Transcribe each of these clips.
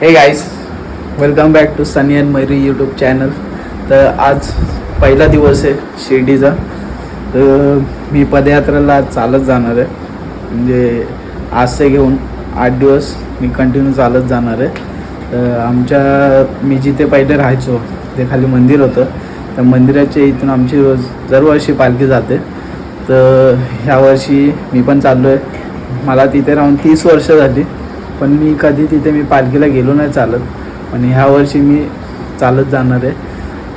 हे guys, welcome back to Sunny and Mayuri YouTube channel. तर आज पहिला दिवस आहे शिर्डीचा. तर मी पदयात्रेला आज चालत जाणार आहे. म्हणजे आज ते घेऊन 8 दिवस मी कंटिन्यू चालत जाणार आहे. मी जिथे पहिले राहायचो ते खाली मंदिर होतं. त्या मंदिराच्या इथून आमची दरवर्षी पालखी जाते. तर ह्या वर्षी मी पण चाललो आहे. मला तिथे राहून 30 वर्ष झाली, पण मी कधी तिथे पालखीला गेलो नाही चालत. आणि ह्या वर्षी मी चालत जाणार आहे.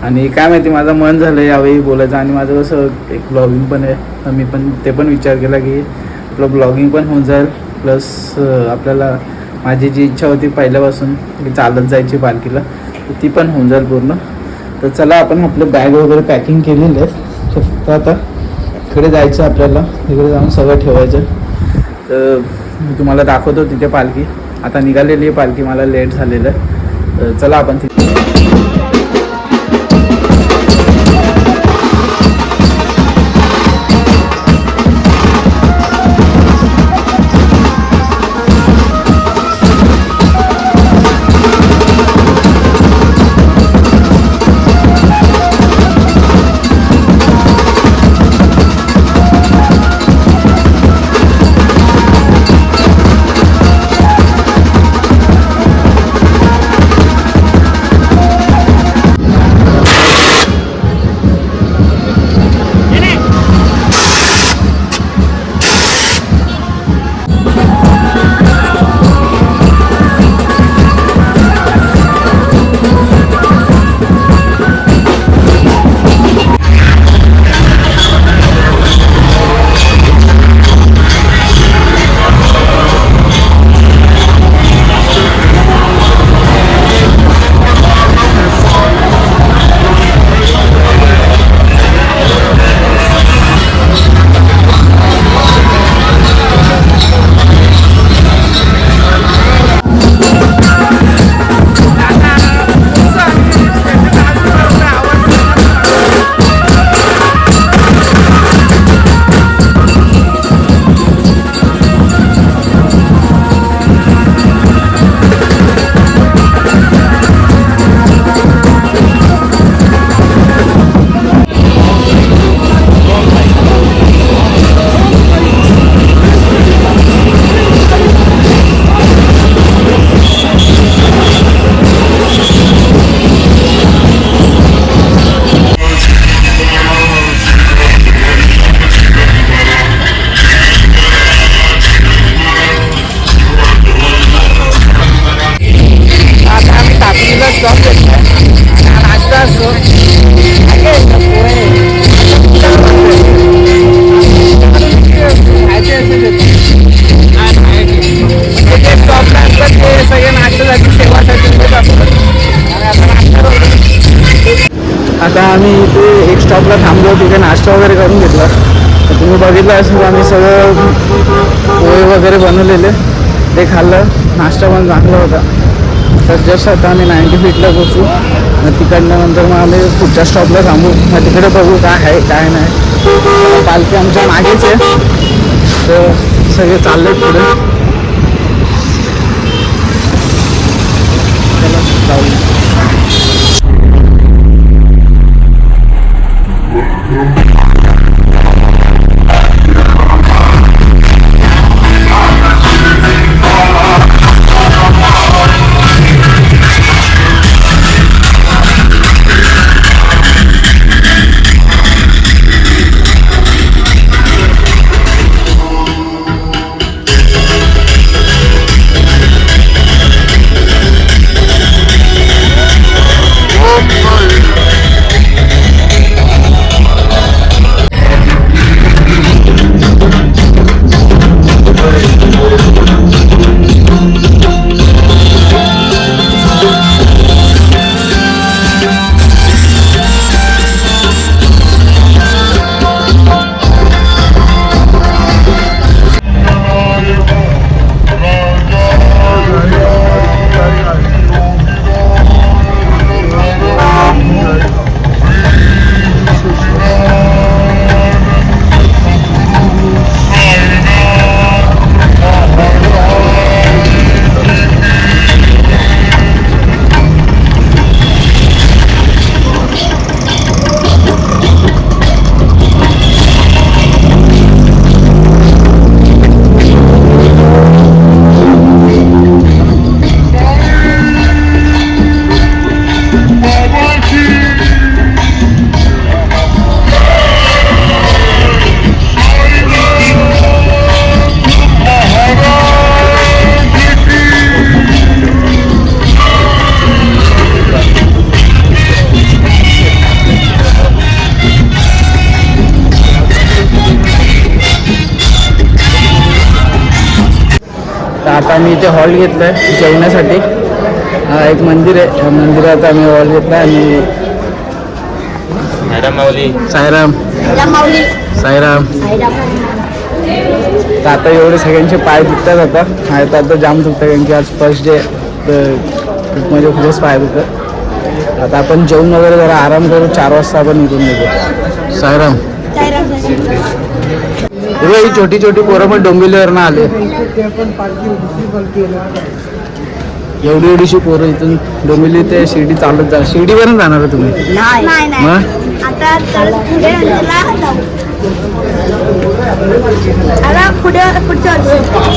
आणि काय माहिती माझं मन झालं यावेळी बोलायचं. आणि माझं कसं एक ब्लॉगिंग पण आहे, तर मी पण ते पण विचार केला की आपलं ब्लॉगिंग पण होऊन जाईल, प्लस आपल्याला माझी जी इच्छा होती पहिल्यापासून की चालत जायची पालखीला, तर ती पण होऊन जाईल पूर्ण. तर चला, आपण आपलं बॅग वगैरे पॅकिंग केलेली आहे. फक्त आता इकडे जायचं आपल्याला, तिकडे जाऊन सगळं ठेवायचं. तर मी तुम्हाला दाखवतो तिथे पालखी. आता निघालेली आहे पालखी, मला लेट झालेलं आहे. तर चला आपण तिथे. आता आम्ही इथे एक स्टॉपला थांबलो, तिथे नाश्ता वगैरे करून घेतला. तर तुम्ही बघितलं असेल, आम्ही सगळं पोहे वगैरे बनवलेले ते खाल्लं. नाश्ता पण चांगला होता. तर जस्ट आता आम्ही 90 फीटला पोचू. मग तिकडनं नंतर मग आम्ही पुढच्या स्टॉपला थांबू. मग तिकडे बघू काय आहे काय नाही. पालखी आमच्या मागेच आहे, तर सगळे चालले पुढे. जाऊ. आता आम्ही इथे हॉल घेतला आहे जेवण्यासाठी. एक मंदिर आहे, या मंदिरात आम्ही हॉल घेतला आणि साईराम साईराम. तर आता एवढे सगळ्यांचे पाय दुखतात. आता जाम दुखतात कारण की आज फर्स्ट डे, तर खूप म्हणजे खूपच पाय दुखतात. आता आपण जेवण वगैरे जरा आराम करू, 4 वाजता आपण निघून निघू. साईराम. ही छोटी छोटी पोरं पण डोंबिवलीवरनं आले. एवढी एवढीशी पोरं इथून डोंबिवली ते शिर्डी चालत जा. शिर्डीवरून जाणार आहे तुम्ही? मग आता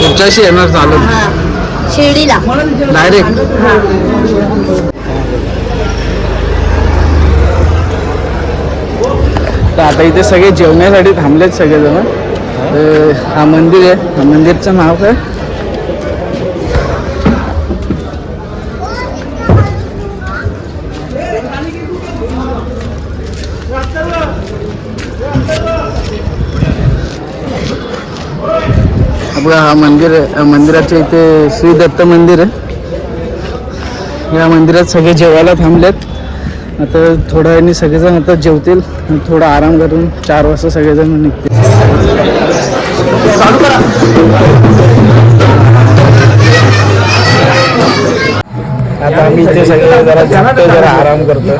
पुढच्याशी येणार चालत शिर्डीला डायरेक्ट. तर आता इथे सगळे जेवण्यासाठी थांबलेत सगळेजण. हा मंदिर आहे, हा मंदिरचं नाव काय? आपला हा मंदिर आहे. मंदिराच्या इथे श्री दत्त मंदिर आहे. या मंदिरात सगळे जेवायला थांबलेत. आता थोड्या वेळाने सगळेजण आता जेवतील, थोडा आराम करून 4 वाजता सगळेजण निघतील. आता आम्ही इथे सगळे जरा आराम करतो.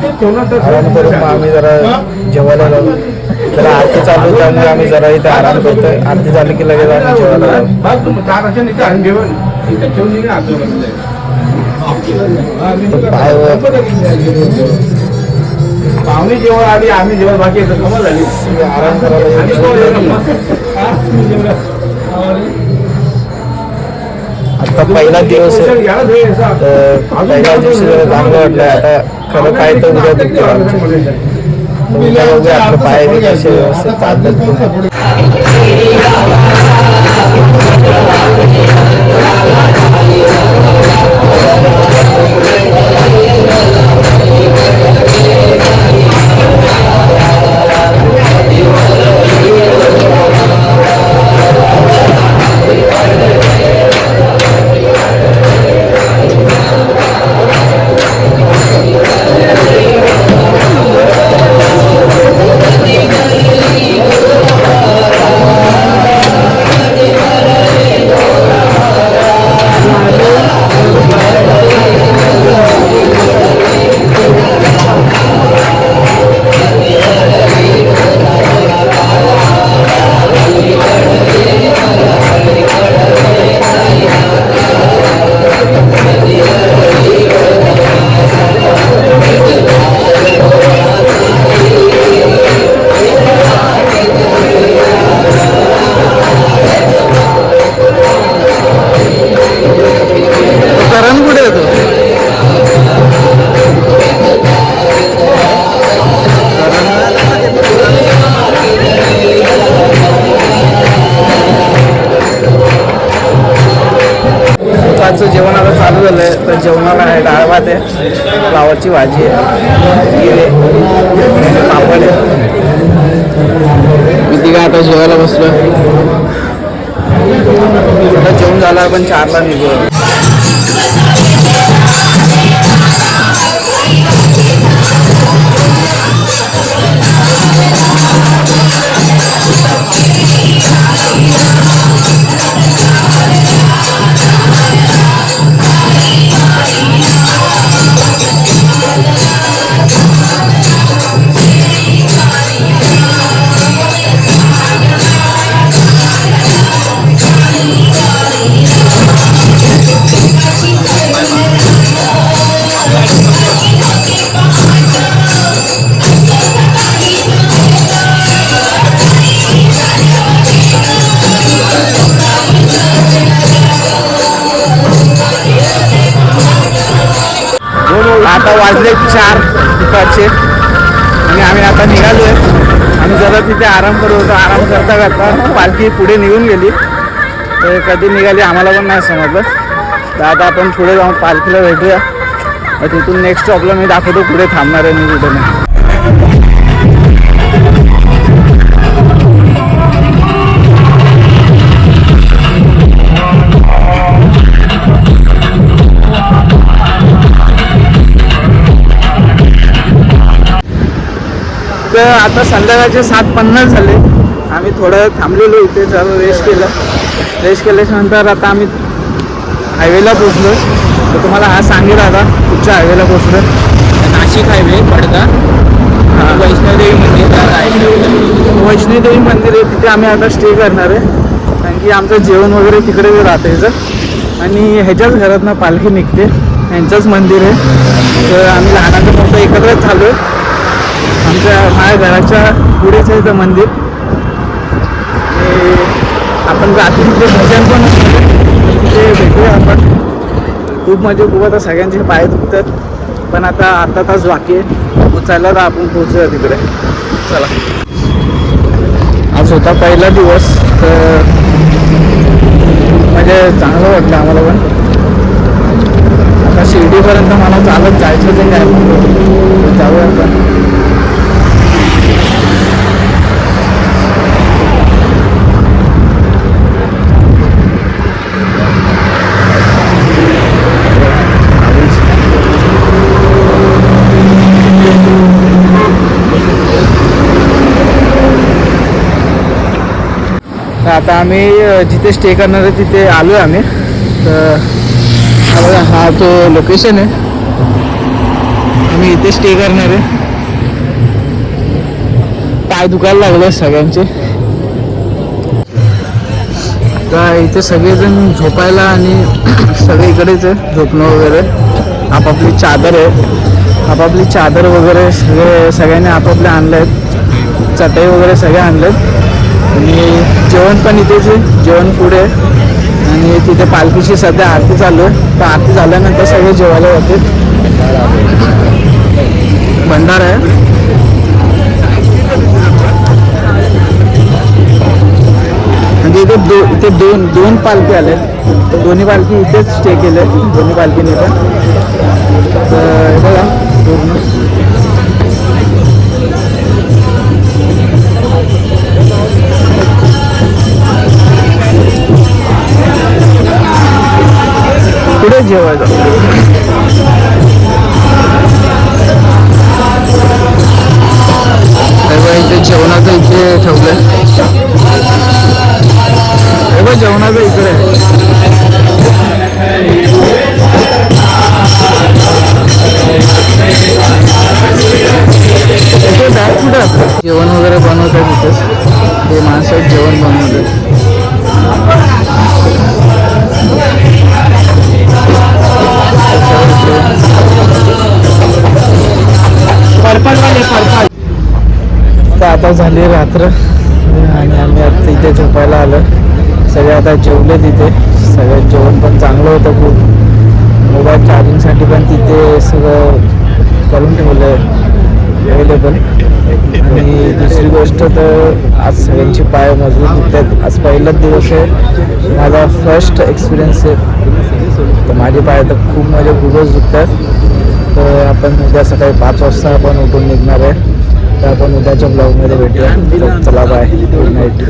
आराम करून मग आम्ही जरा जेवायला जाऊ. जरा आरती चालू त्यामुळे आम्ही जरा इथे आराम करतोय. आरती झाली की लगेच आम्ही जेवायला जाऊ. पाहुणे जेवण आली, आम्ही जेवण बाकी आराम करायला. आता पहिला दिवस आहे, तर पहिल्या दिवशी चांगलं वाटलं. आता खरं काय तर उद्या दुखते उद्या बघूया आपलं पाय कसे व्यवस्थित चालतात. जेवण आता चालू झालंय. तर जेवणाला आहे डाळ भात आहे, फ्लावरची भाजी आहे, पापड आहे. मी तिघा आता जेवायला बसलो. आता जेवण झालं, आपण 4ला निघू. आता वाजले 4 दुपारचे आणि आम्ही आता निघालो आहे. आम्ही जरा तिथे आराम करत होतो. आराम करता करता पालखी पुढे निघून गेली. तर कधी निघाली आम्हाला पण नाही समजलं. तर आता आपण पुढे जाऊन पालखीला भेटूया. तिथून नेक्स्ट स्टॉपला मी दाखवतो पुढे थांबणार आहे मी कुठे नाही. आता संध्याकाळचे 7:50 झाले. आम्ही थोडं थांबलेलो इथे, जरा रेस्ट केल्याच्यानंतर आता आम्ही हायवेला पोचलो. तर तुम्हाला हा सांगेल आता कुठच्या हायवेला पोचलो. नाशिक हायवे पडदा वैष्णोदेवी मंदिर. वैष्णोदेवी मंदिर आहे, तिथे आम्ही आता स्टे करणार आहे. कारण की आमचं जेवण वगैरे तिकडे राहतं याचं. आणि ह्याच्याच घरातनं पालखी निघते, यांचंच मंदिर आहे. तर आम्ही लहानाचं मोठं एकत्रच झालो आहे. माझ्या घराच्या पुढेच आहे ते मंदिर. आणि आपण रात्री तिथे भजन पण तिथे भेटूया आपण. खूप खूप आता सगळ्यांचे पाय दुखतात, पण आता अर्धा तास बाकी आहे पोचायला, तर आपण पोचूया तिकडे. चला. आज होता पहिला दिवस, तर म्हणजे चांगलं वाटलं आम्हाला. पण आता शिर्डीपर्यंत मला चालत जायचं ते काय जाऊया आपण. आता आम्ही जिथे स्टे करणार आहे तिथे आलो आहे आम्ही. तर हा तो लोकेशन आहे, आम्ही इथे स्टे करणार आहे. पाय दुखायला लागले सगळ्यांचे. तर इथे सगळेजण झोपायला आणि सगळे इकडेच आहे झोपणं वगैरे. आपापली चादर वगैरे सगळ्यांनी आपापले आणले आहेत. चटई वगैरे सगळे आणले आहेत. आणि जेवण पण इथेच आहे, जेवण पुढे आहे. आणि तिथे पालखीची सध्या आरती चालू आहे. तर आरती झाल्यानंतर सगळे जेवायला जाते. भंडारा आहे. म्हणजे इथे दोन पालखी आल्या. दोन्ही पालखी इथेच स्टे केले, दोन्ही पालखीने पण. तर बघा पूर्ण पुढे जेवायचं. इथे जेवणाचं इथे ठेवलंय. जेवणाचं इकडे बॅग कुठं जेवण वगैरे बनवतात तिथे. ते माणसं जेवण बनवतात. तर आता झाली रात्र आणि आम्ही आता इथे झोपायला आलो. सगळे आता जेवले तिथे. सगळं जेवण पण चांगलं होतं खूप. मोबाईल चार्जिंगसाठी पण तिथे सगळं करून ठेवलं आहे अवेलेबल. आणि दुसरी गोष्ट तर आज सगळ्यांची पाय मजबूत दुखतात. आज पहिलाच दिवस आहे, माझा फर्स्ट एक्सपिरियन्स आहे. तर माझे पाय तर खूपच दुखतात. तर आपण उद्या सकाळी 5 वाजता आपण उठून निघणार आहे. तर आपण उद्याच्या ब्लॉगमध्ये भेटूया. चला बाय, गुड नाईट.